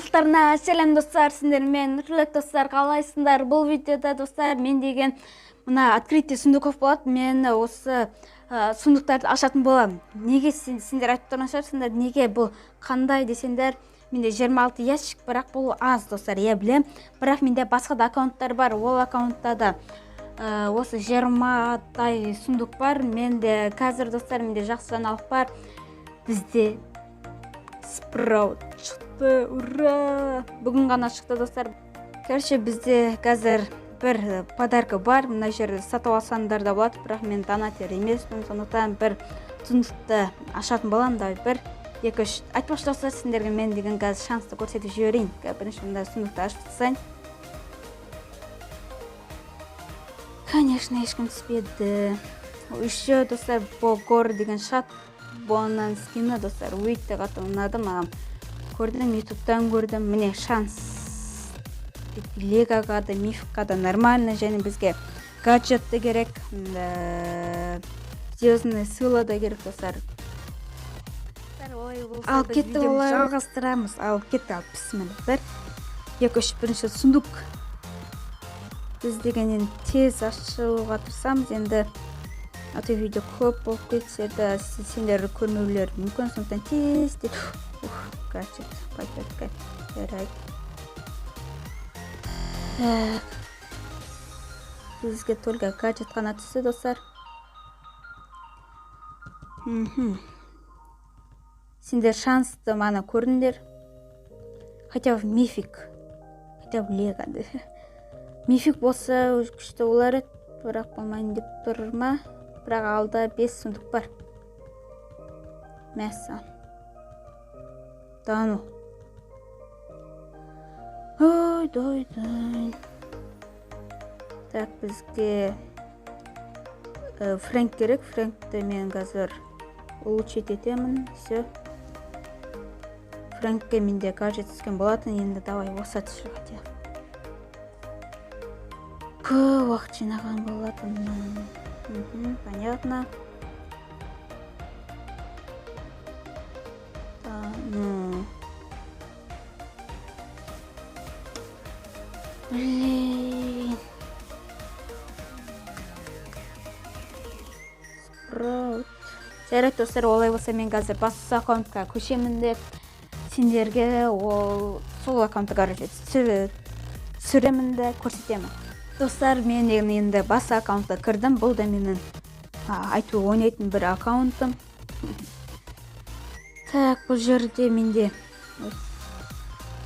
Барлықтарына сәлем достар, сендер мен Нұрлек достар, қалайсыңдар? Бұл видеода достар мен деген мына открытие сундуков болады. Мен осы сундуктарды ашатын боламын. Неге сендер айтып тұрған шығарсыңдар, неге бұл қандай десеңдер, менде 26 ящик, бірақ бұл аз достар, я білем. Бірақ менде басқа да аккаунттар бар. Ол аккаунтта да осы 20-тай сундук бар. Менде қазір достар, менде жақсы жаңалық бар. Бізде Спраут шықты, ура! Бүгін ғана шықты достар. Короче, бізде қазір бір подарка бар. Мына жерде сатып алсаңдар да болады, бірақ мен донатер емеспін, сондықтан бір сундукты ашатын боламын да бір 2-3 айтпақшы достар, сендерге мен деген қазір шансты көрсетіп жіберейін. Бірінші мында сундукты ашып тастайын. Конечно, ешкім түспеді. Еще достар, Богор деген шат Бонан скины достар, өйтті қатты ұнады маған. Көрдім, ютубтан көрдім. Міне шанс. Легаға да, мифқа да нормально, және бізге гаджетті керек. Звездные сила да керек достар. Ал кетті олай жалғастырамыз. Ал кетті, ал бісмілі. 2-3 бірінші сундук. Біз дегенен тез ашуға тұрсамыз, енді аты видео көп болып кетсе де сендер көрмеулер мүмкін, сондықтан тез деп гаджет пакетке жарайды. Бізге только гаджет қана түсті достар. Сендер шансты мана көрдіңдер. Хотя бы мифик, хотя бы лего. Мифик болса күшті олар еді, бірақ болмайын деп тұрма. Бірақ алда 5 сундук бар. Мәсі. Дану. Ой. Так, бізге Фрэнк керек. Фрэнкті мен қазір улучшить етемін. Все. Фрэнкке менде гаджет түскен болатын. Енді давай осы түсір хотя. Көп уақыт жинаған болатын. Понятно. Блин. Спраут. Жарайды достар, олай болса мен қазір басқа аккаунтқа көшемін деп сендерге сол аккаунтты түсіремін де көрсетемін. Достар, мен енді басқа аккаунтқа кірдім. Бұл да менің айту ойнайтын бір аккаунтым. Так, бұл жерде менде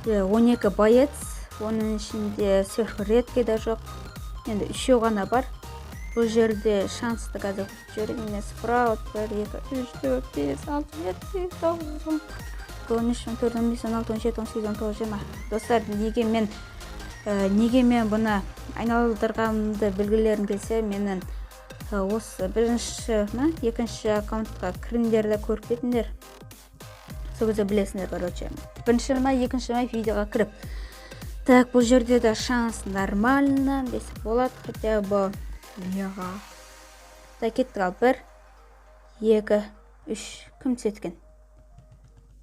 12 боец, оның ішінде сверхредкий да жоқ. Енді 3 ғана бар. Бұл жерде шансты қазір жүргенде Спраут 1, 2, 3, 4, 5, 6, 7, 8, 9, 10, 11, 12, 13, 14, 15, 16, 17, 18, 19, 20. Достар, неге мен бұны айналдырғанымды білгілерін келсе, менің осы екінші аккаунтқа кіріңдерді көріп кетіңдер. Сол кезде білесіңдер, короче. Бірінші екінші видеоға кіріп. Так, бұл жерде де шанс нормально, десек болады, хотя бы леға. Так, кеттік ал 1, 2, 3, кім түсеткен?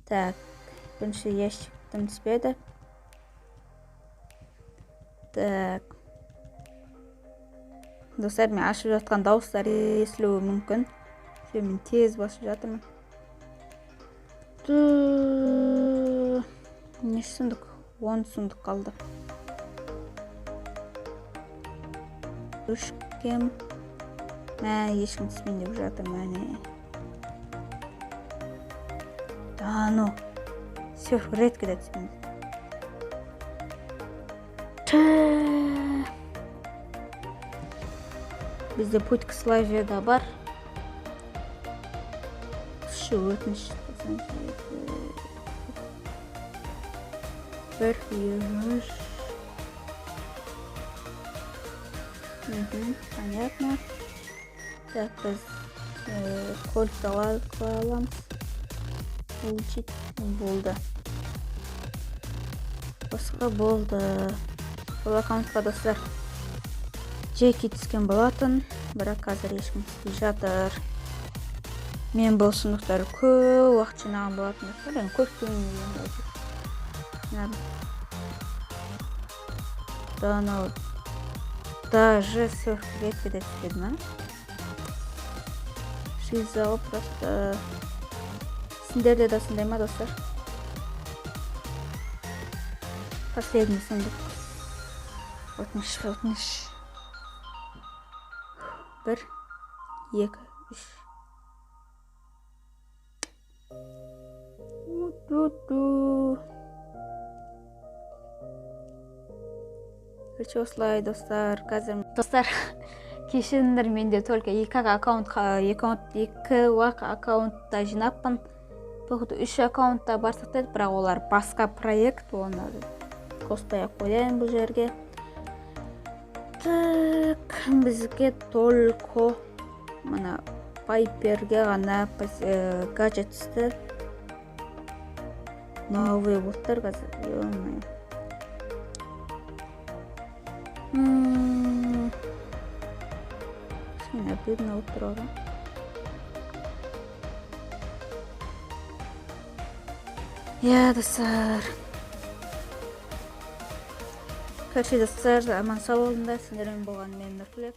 Так, бірінші ящиктің түспеді. Так. Достар, мен ашып жатқан дауыстар естілуі мүмкін. Мен тез басып жатырмын. Неше сундук? 10 сундук қалды. 3 кем. Ешкім түспейін деп жатырмын. Дану. Сверхредкий да түспейін. Бізде путь к славе да бар. Шу өтініш. 1, 2, 3. Понятно. Так, біз кольт аламыз. Улучшить болды. Басқа болды. Бұл аккаунтқа достар Джеки түскен болатын, бірақ қазір ешкім түспей жатыр. Мен бұл сундуктарды көп уақыт жинаған болатын. Көп Donald даже серфке кетеді ма? Шиза просто сендерде де сондай ма, достар? Последний сундук. Өтініш. 1, 2, 3. Короче, осылай, достар. Қазір достар, кешіріңдер, менде только екі аккаунтта жинаппын. Походу 3 аккаунтта бар сақтайды, бірақ олар басқа проект, оны қостай қояйын бұл жерге. Так, бізге только мына Пайперге ғана гаджет түсті. Новый бұлттар қазір. Кішкене обидно болып тұрады. Я, достар. Короче, достар, аман сау болыңдар. Сендермен болған мен Нұртілек.